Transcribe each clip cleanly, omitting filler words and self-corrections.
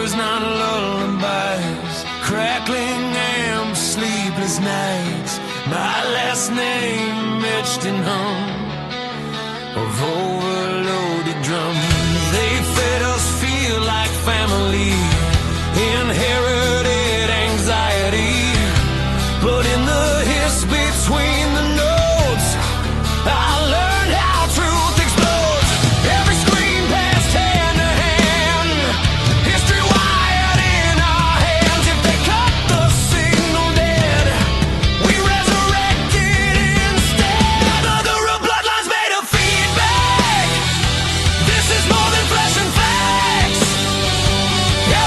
wars, not lullabies. Crackling amps, sleepless nights. My last name etched in hum of overloaded drums. They fed us feel like family, inherited anxiety. But in the hiss between the notes, I learned how truth explodes. Every scream passed hand to hand, history wired in our hands. If they cut the signal dead, we resurrected instead. The bloodlines made of feedback. This is more than flesh and facts. Yeah,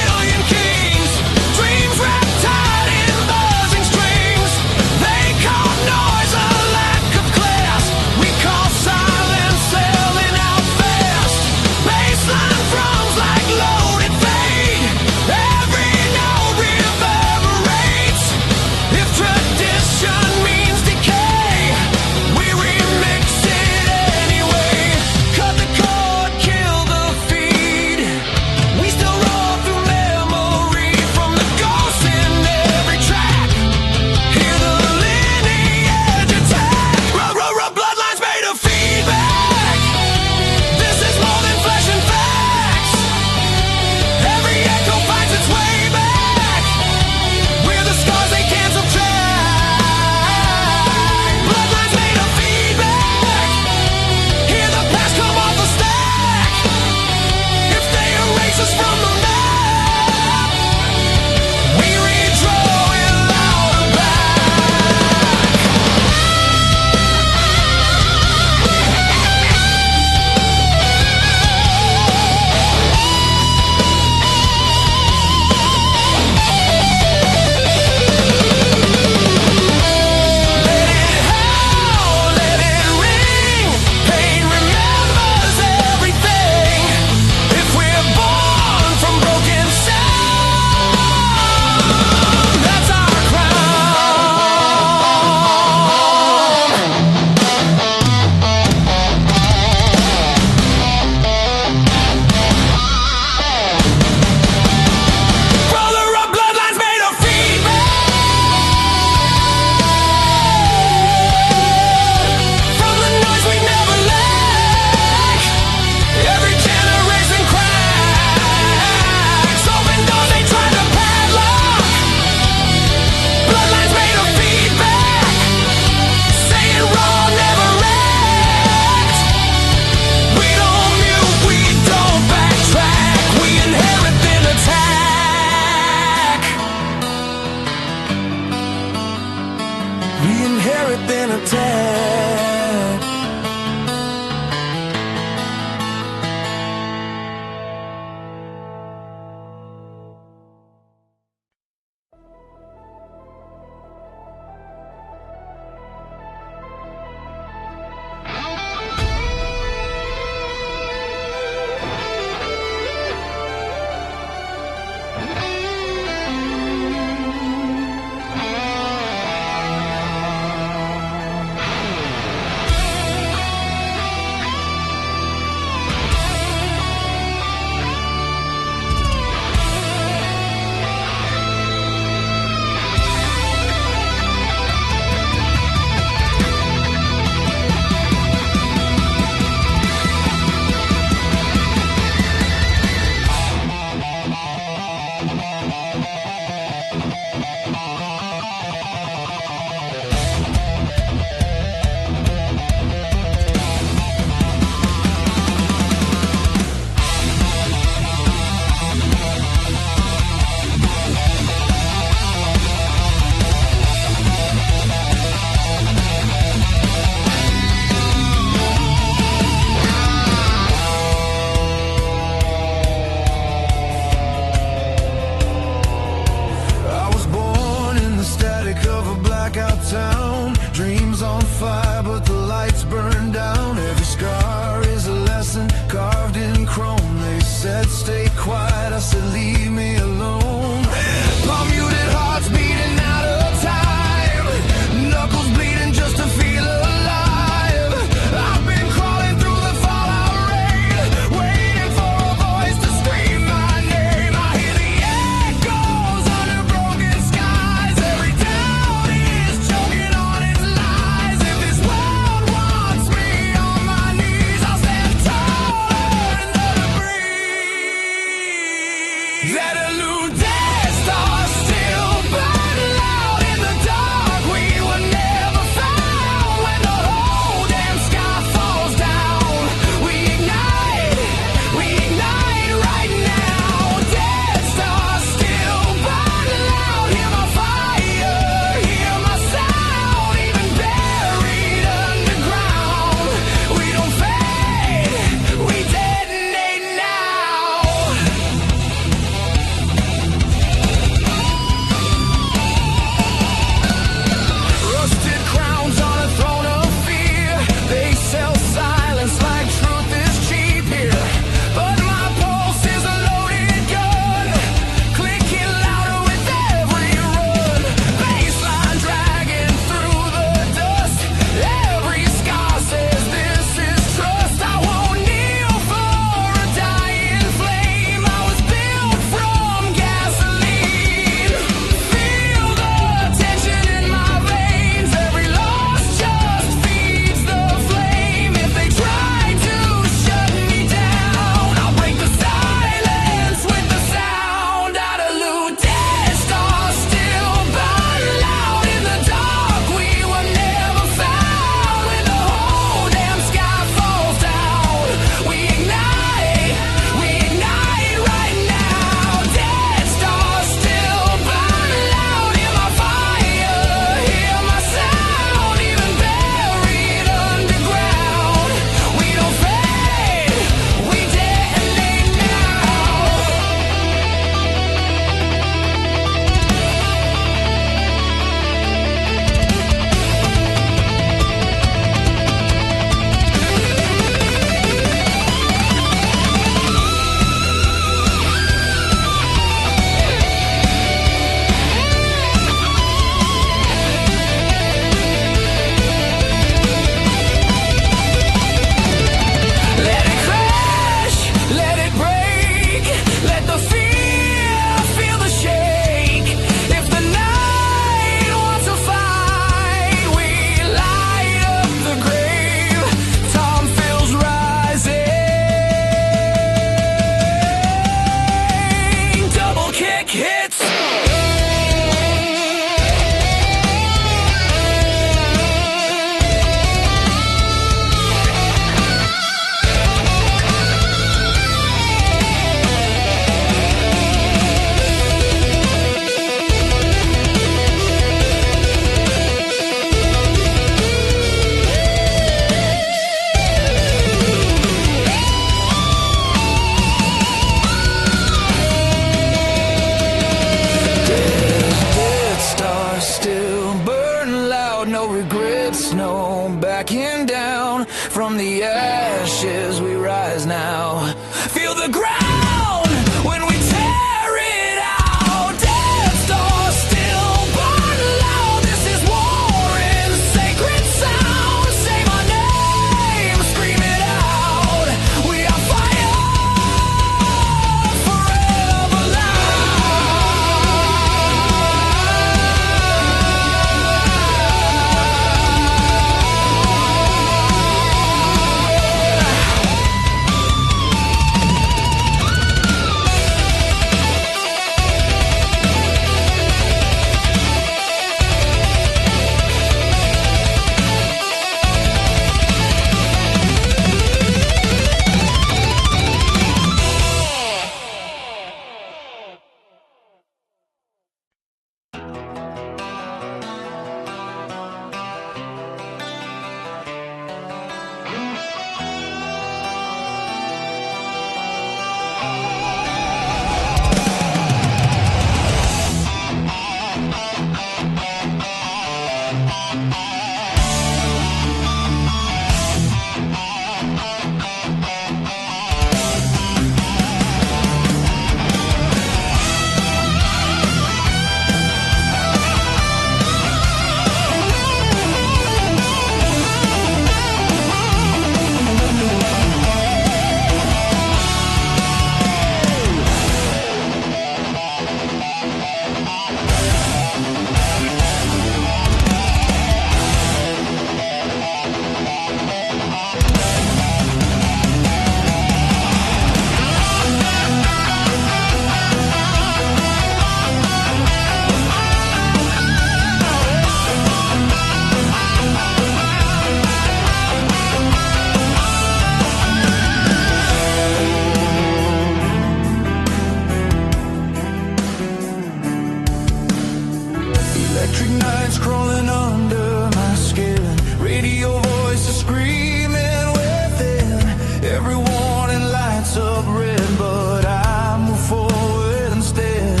Electric nights crawling under my skin. Radio voices screaming within. Every warning lights up red, but I move forward instead.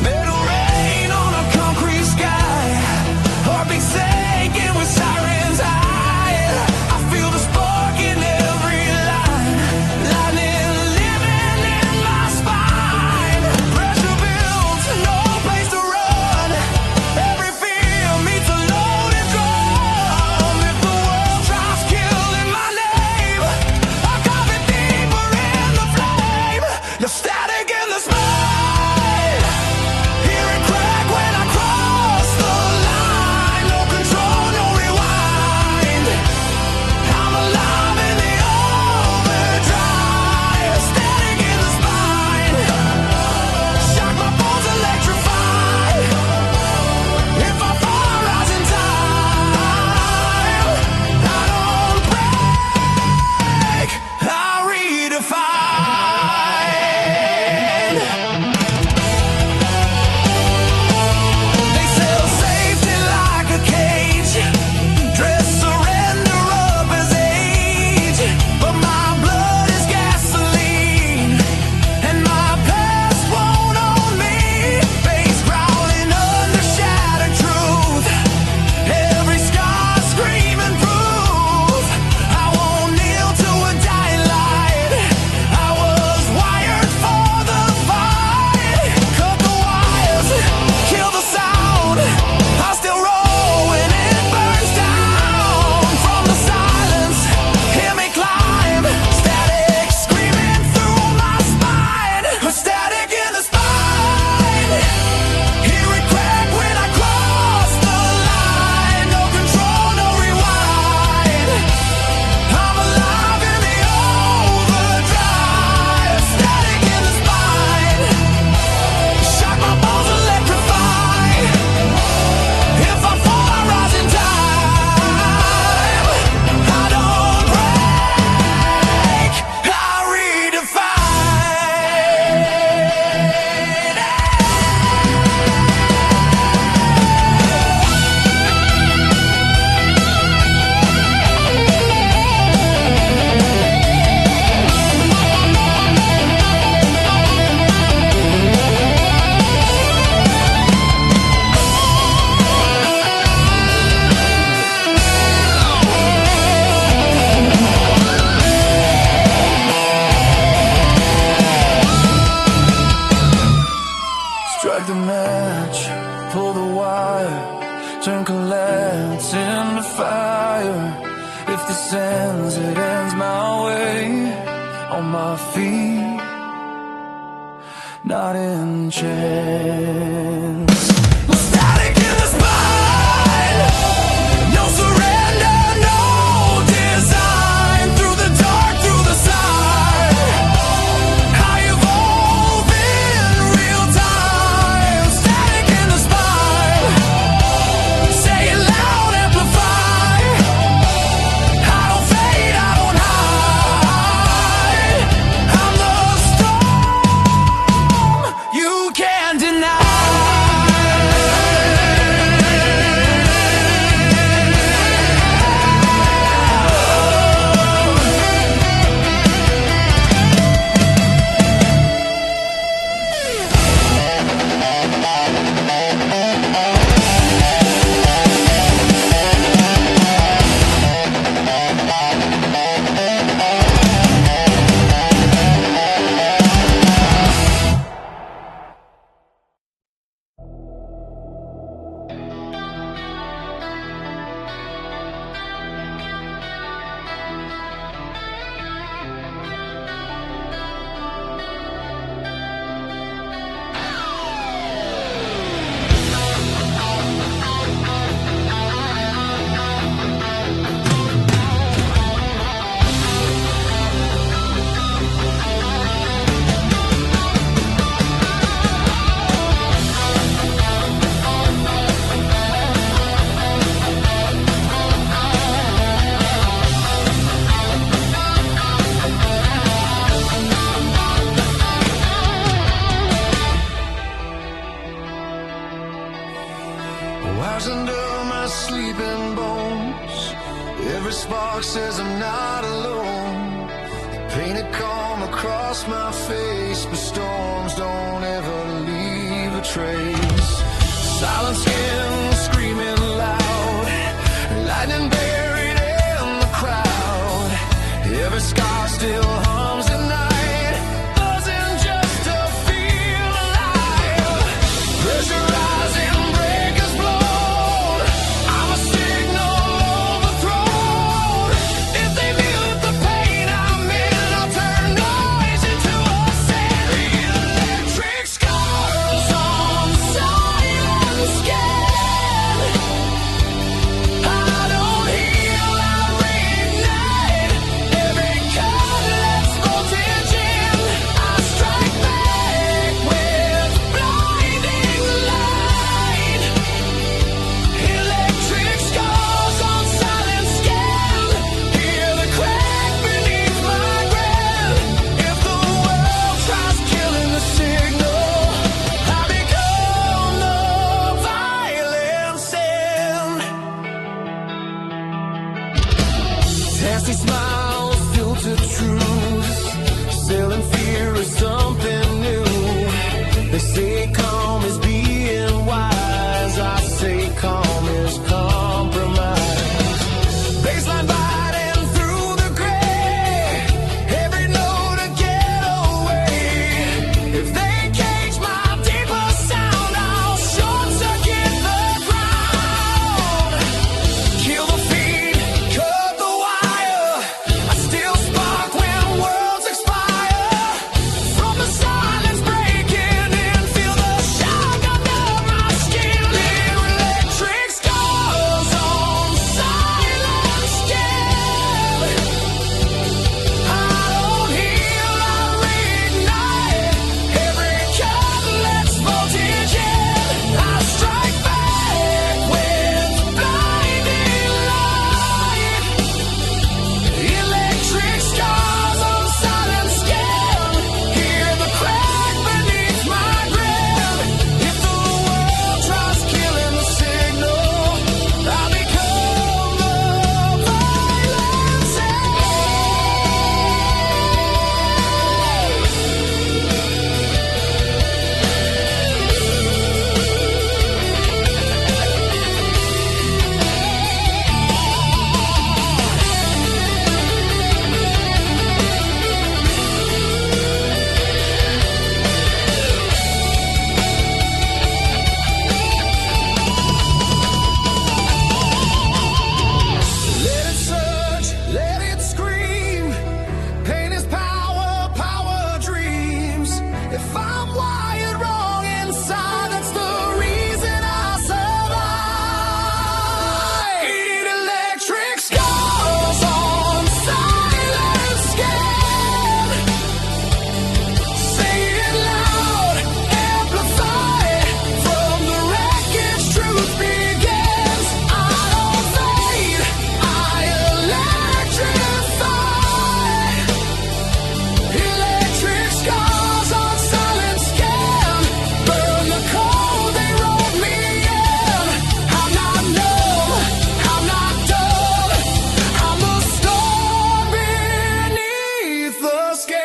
Metal rain on a concrete sky. Heartbeat sinking with sirens high. I feel the spark in every line. Lightning living in my spine. Pressure builds, no place to run. Every fear meets a loaded drum. If the world tries killing my name, I carve it deeper in the flame. The static in the spine. Hear it crack when I cross the line. No control, no rewind. I'm alive in the overdrive. Static in the spine. Shock my bones, electrified. If I fall, I rise in time. I don't break, I redefine. They sell safety like a cage. Dress surrender up as age. But my blood is gasoline, and my past won't own me. Face growling under shattered truth. Every scar screaming proof. I won't kneel to a dying light. I was wired for the fight. Cut the wires, kill the sound. I still roll when it burns down. From the silence, hear me climb. Static screaming through my spine. Static in the spine. Hear it crack when I cross the line. No control, no rewind. I'm alive in the overdrive. Static in the spine. Shock my bones, electrified. If I fall, I rise in time. I don't break, I strike the match, pull the wire, turn collapse into fire. If this ends, it ends my way. On my feet, not in chains. Static in the spine. No surrender, no design. Through the dark, through the sign. I evolve in real time. Static in the spine. Say it loud, amplify. I don't fade, I don't hide. I'm the storm you can't deny. wires under my sleeping bones. Every spark says I'm not alone. Painted calm across my face, but storms don't ever leave a trace. Silent skin screaming loud, lightning buried in the crowd. Every scar still hums at night, buzzing just to feel alive. Pressurizing breakers blown, I'm a signal overthrown. If they mute the pain I'm in, I'll turn noise into a sound. Electric scars on silent skin. I don't heal, I reignite. Every cut lets voltage in. I strike back with blinding light. Electric scars on silent skin. Hear the crack beneath my breath. If the world tries killing the signal, I become the violence end. Testy smiles, filtered truths, selling fear is something new. They say calm is being wise, I say calm is compromise. Baseline biting through the gray, every note a getaway. If they cage my deeper sound, I'll short circuit the ground. Kill the feed, cut the wire. I still spark when worlds expire. From the silence breaking in, feel the shock under my skin. Electric scars on silent skin. I don't heal, I reignite. Every cut lets voltage in. I strike back with blinding light. Electric scars on silent skin. Hear the crack beneath my breath. If the world tries killing the signal, I become the violence end. Let it surge, let it scream. Pain is power, power dreams. If I'm wired wrong inside, that's the reason I survive. Eat electric scars on silent skin. Say it loud, amplify. From the wreckage, truth begins. I don't fade, I electrify. Electric scars on silent skin. Burn the cold, they wrote me in. I'm not numb, I'm not dumb. I'm the storm beneath the skin.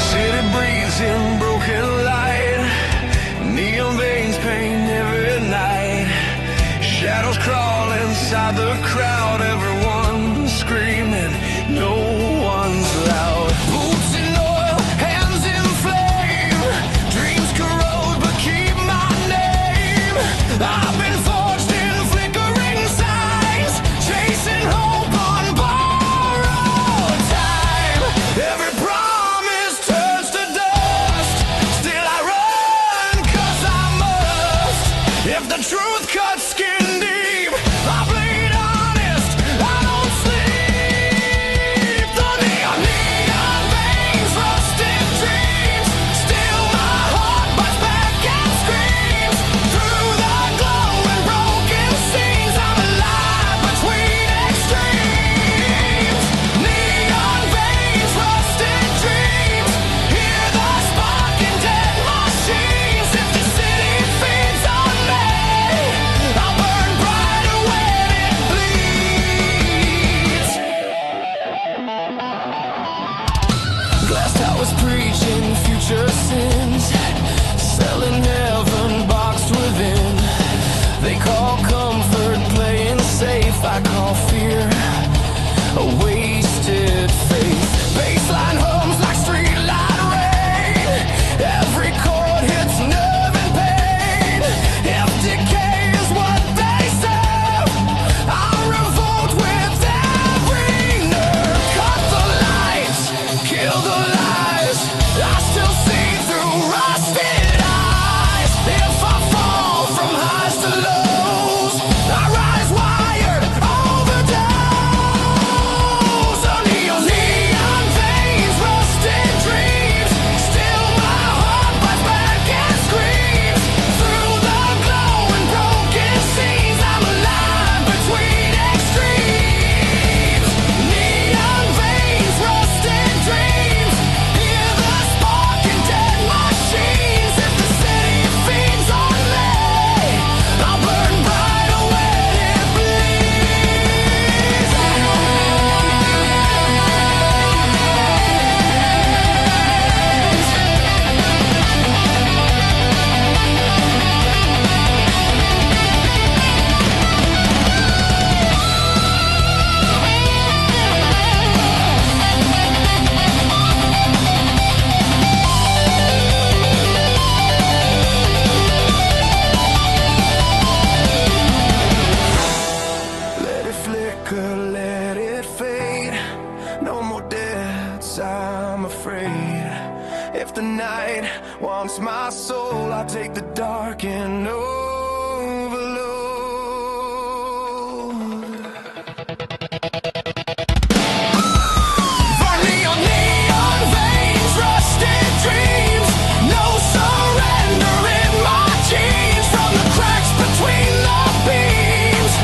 City breeze preaching future sins, selling heaven boxed within. They call comfort playing safe, I call fear a wasted faith. Baseline hums like streetlight rain, every chord hits nerve and pain. If decay is what they serve, I revolt with every nerve. Cut the lights, kill the lies, I still see through rusted eyes. If I fall from highs to lows, I rise wired, overdose. Neon veins, rusted dreams, still my heart bites back and screams. Through the glowing broken scenes, I'm alive between extremes. Neon veins, rusted dreams, hear the spark in dead machines. If the city feeds on me, I'll burn brighter when it bleeds. Let it flicker, let it fade. No more deaths, I'm afraid. If the night wants my soul, I'll take the dark and overload. Burning on neon veins, rusted dreams, no surrender in my jeans. From the cracks between the beams,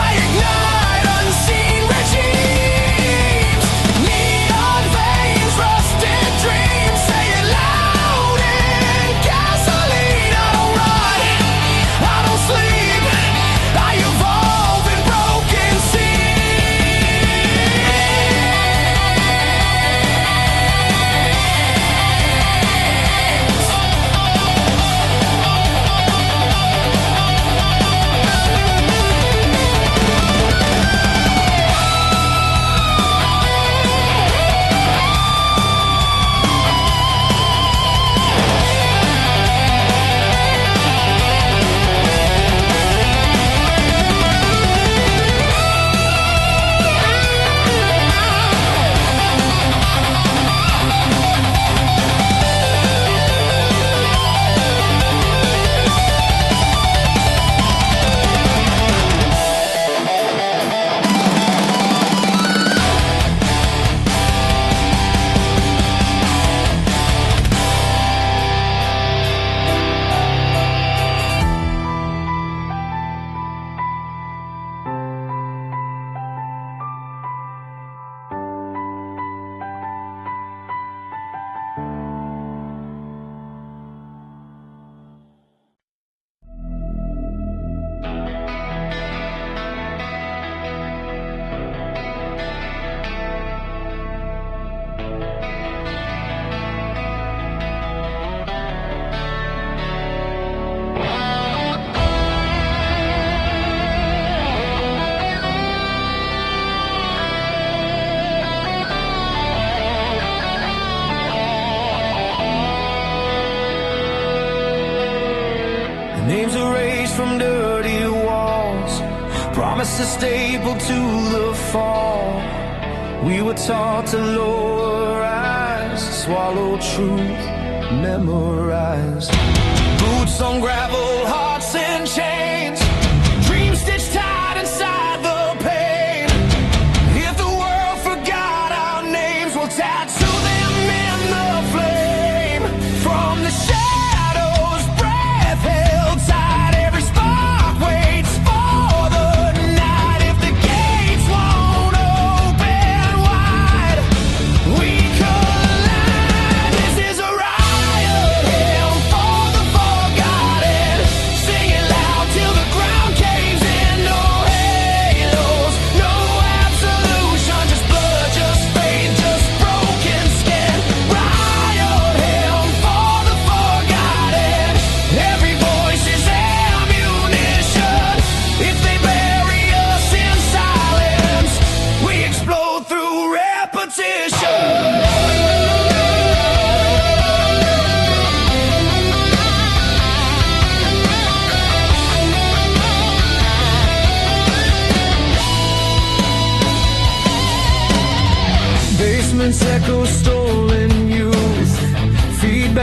I ignite unseen regimes. Neon veins, rusted dreams, say it loud in gasoline. I don't run, I don't sleep, I evolve in broken names erased from dirty walls, promises stapled to the fall. We were taught to lower our eyes, swallow truth, memorize. Boots on gravel, hearts in chains, dreams stitched tight inside the pain. If the world forgot our names, we'll tattoo them in the flame. From the shadows, breath held tight, every spark waits for the night. If the gates won't open wide, we collide. This is a riot hymn for the forgotten. Sing it loud till the ground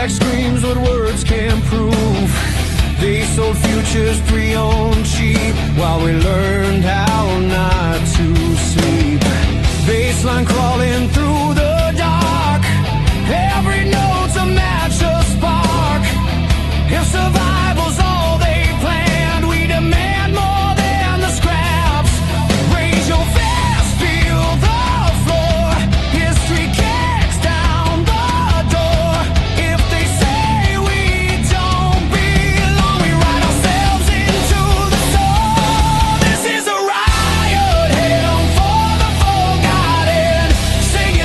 respect screams what words can't prove. They sold futures pre-owned cheap while we learned how not to sleep. Baseline crawling through the dark, every note's a match, a spark. If survival's all they planned, we demand more than the scraps. Raise your fist, feel the floor. History kicks down the door. If they say we don't belong, we write ourselves into the soul. This is a riot hymn for the forgotten, singing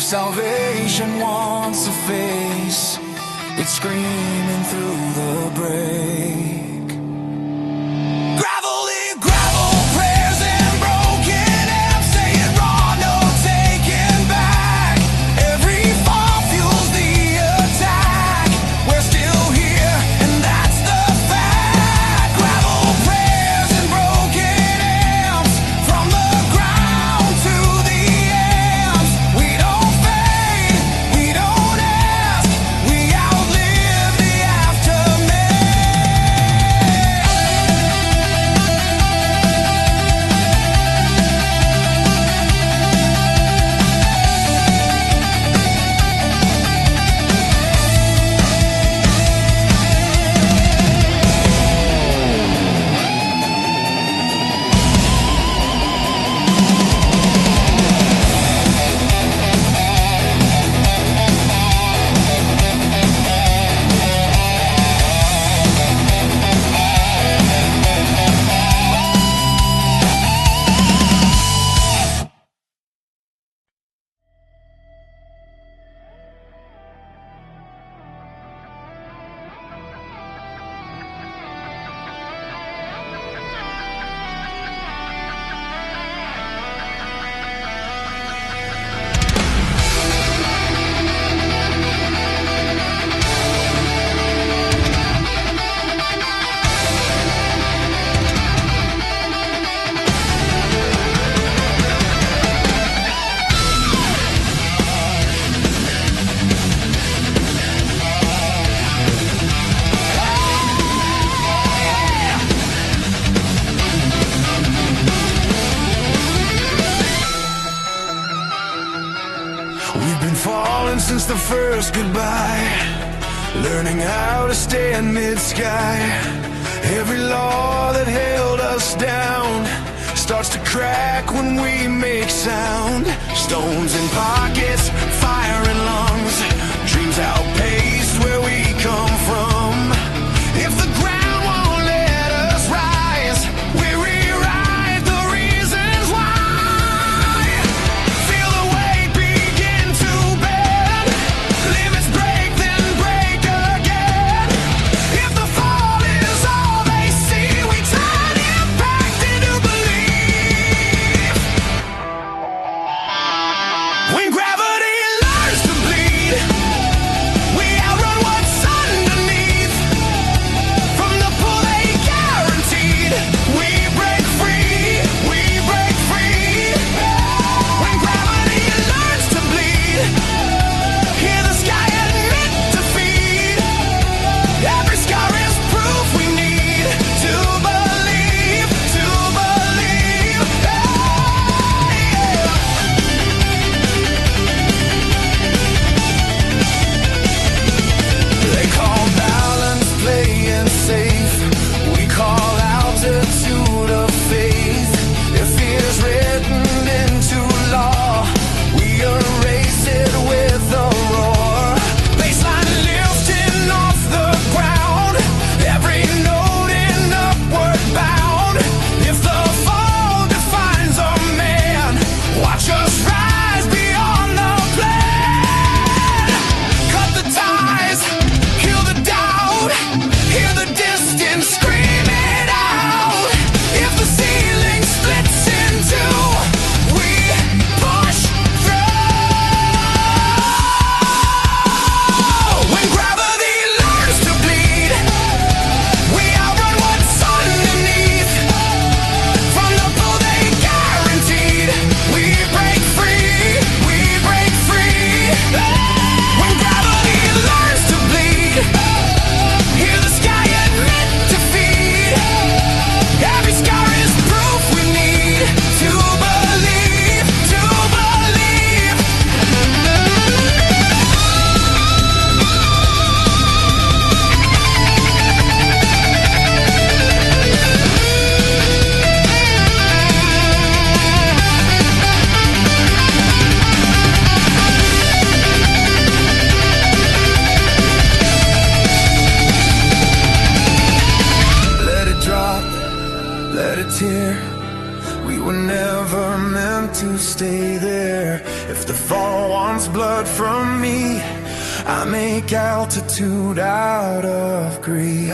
salvation wants a face, it's screaming through the break. Gravelly gravel prayers and broken amps, say it raw, no taking back. Every fall fuels the attack. We're still here, and that's the fact. Gravel prayers and broken amps, from the ground to the amps. We don't fade, we don't ask, we outlive the aftermath. We've been falling since the first goodbye, learning how to stand mid-sky. Every law that held us down starts to crack when we make sound. Stones in pockets, fire in lungs, dreams outpaced where we come from. If the ground won't let us rise, we rewrite the reasons why. Feel the weight begin to bend, limits break, then break again. If the fall is all they see, we turn impact into belief. When gravity learns to bleed, from me. I make altitude out of greed.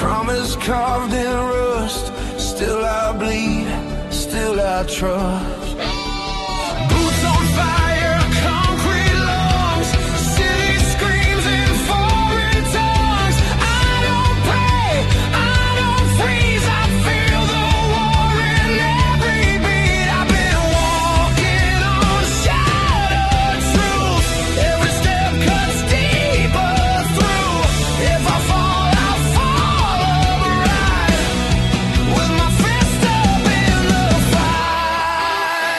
promise carved in rust. Still I bleed, still I trust. Boots on fire, concrete lungs, city screams in foreign tongues. I don't pray, I don't freeze, I feel the war in every beat. I've been walking on shattered truth. Every step cuts deeper through. If I fall, I'll fall upright with my fist up in the fight.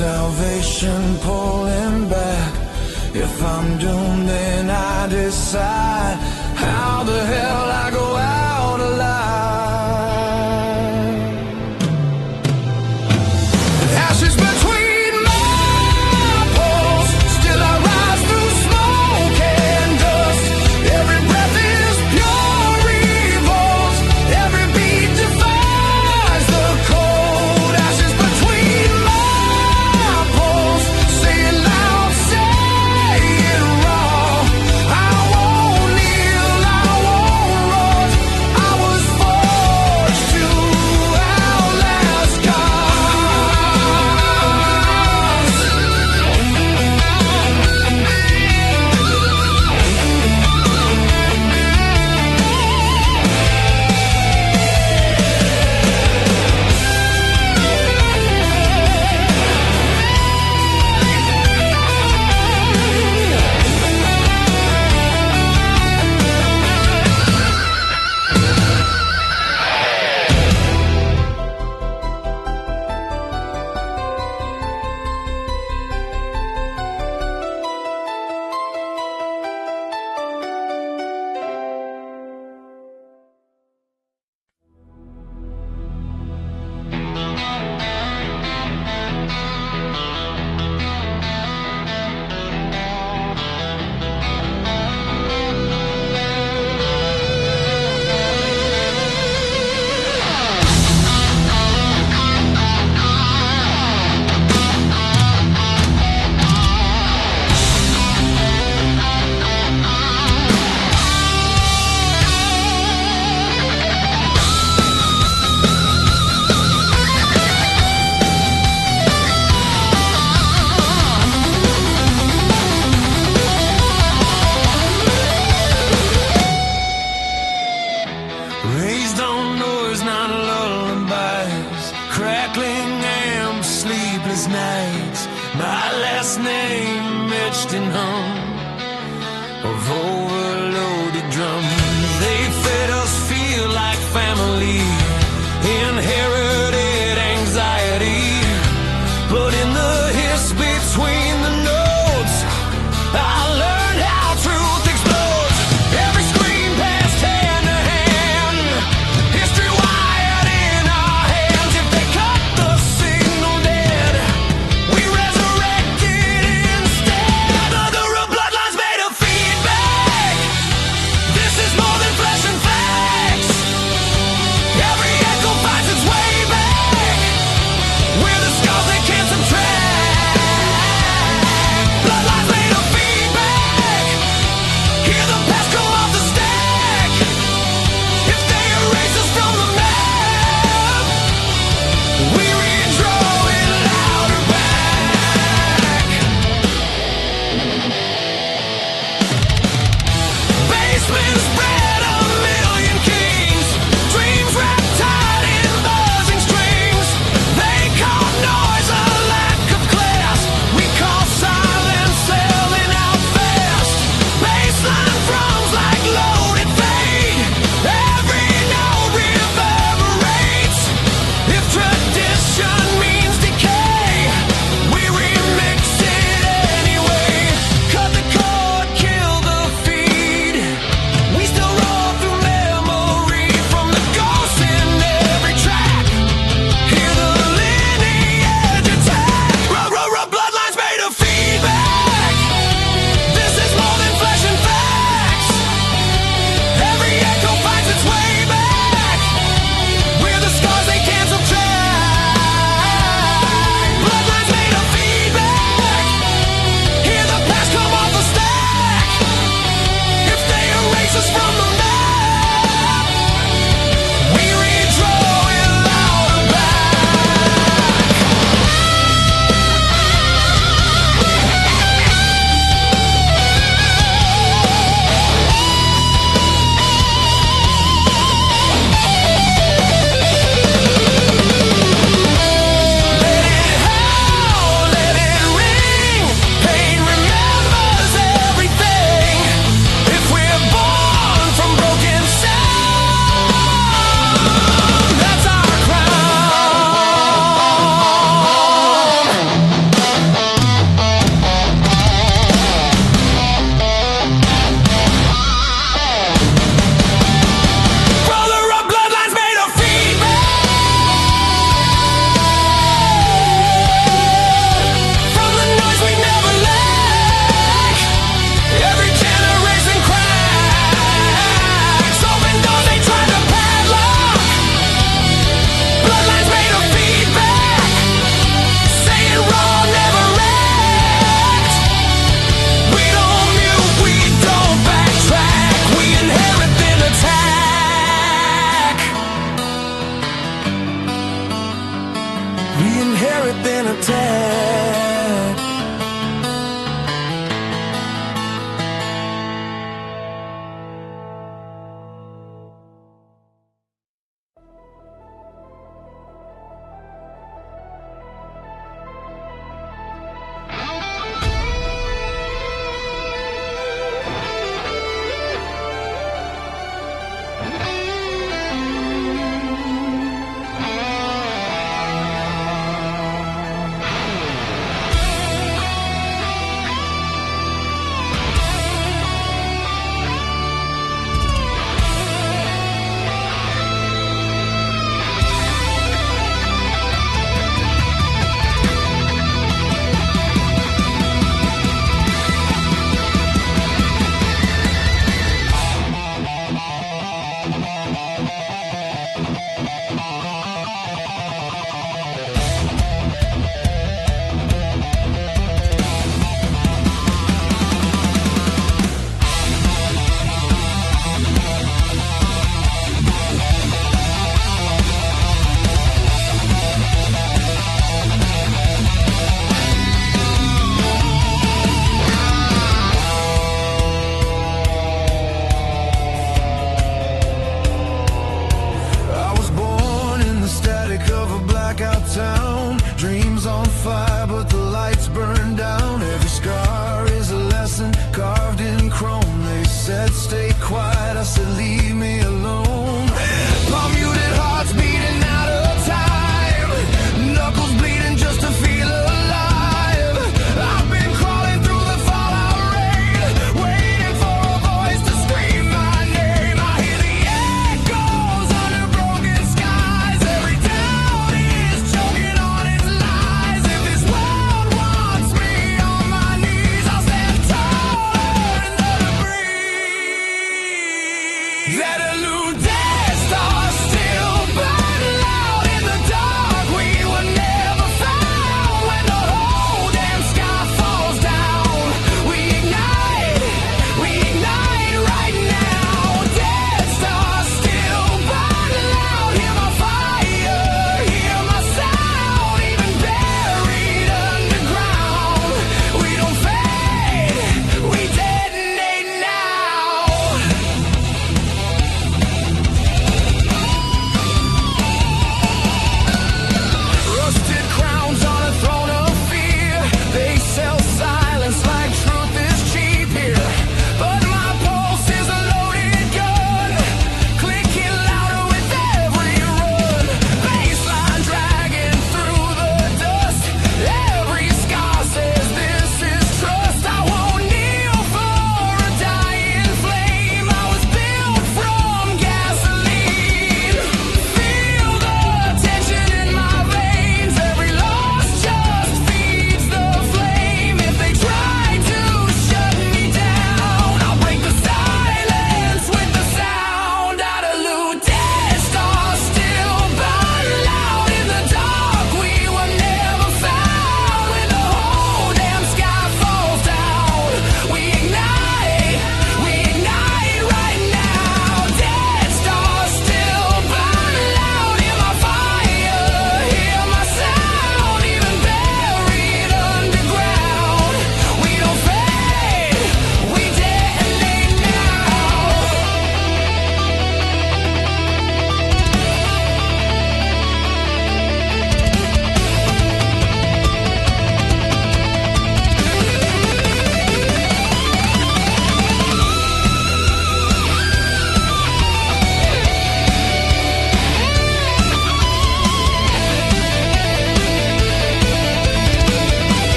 salvation pulling back. If I'm doomed, then I decide how the hell I go out alive. Ashes between my poles, still I rise through smoke and dust. Every breath is pure revolt, every beat defies the cold. Ashes between my poles, saying loud, saying raw. I won't kneel, I won't rot. I was forged to outlast raised on noise, not lullabies, crackling amps, sleepless nights. My last name etched in hum of overloaded drums. They fed us feel like family, inherited anxiety. But in the hiss between the notes, I learned how truth explodes. Every scream passed hand to hand, history wired in our hands. If they cut the signal dead, we resurrected instead. The bloodlines made of feedback. This is more than flesh and facts. Every echo finds its way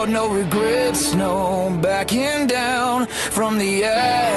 no regrets, no backing down from the edge.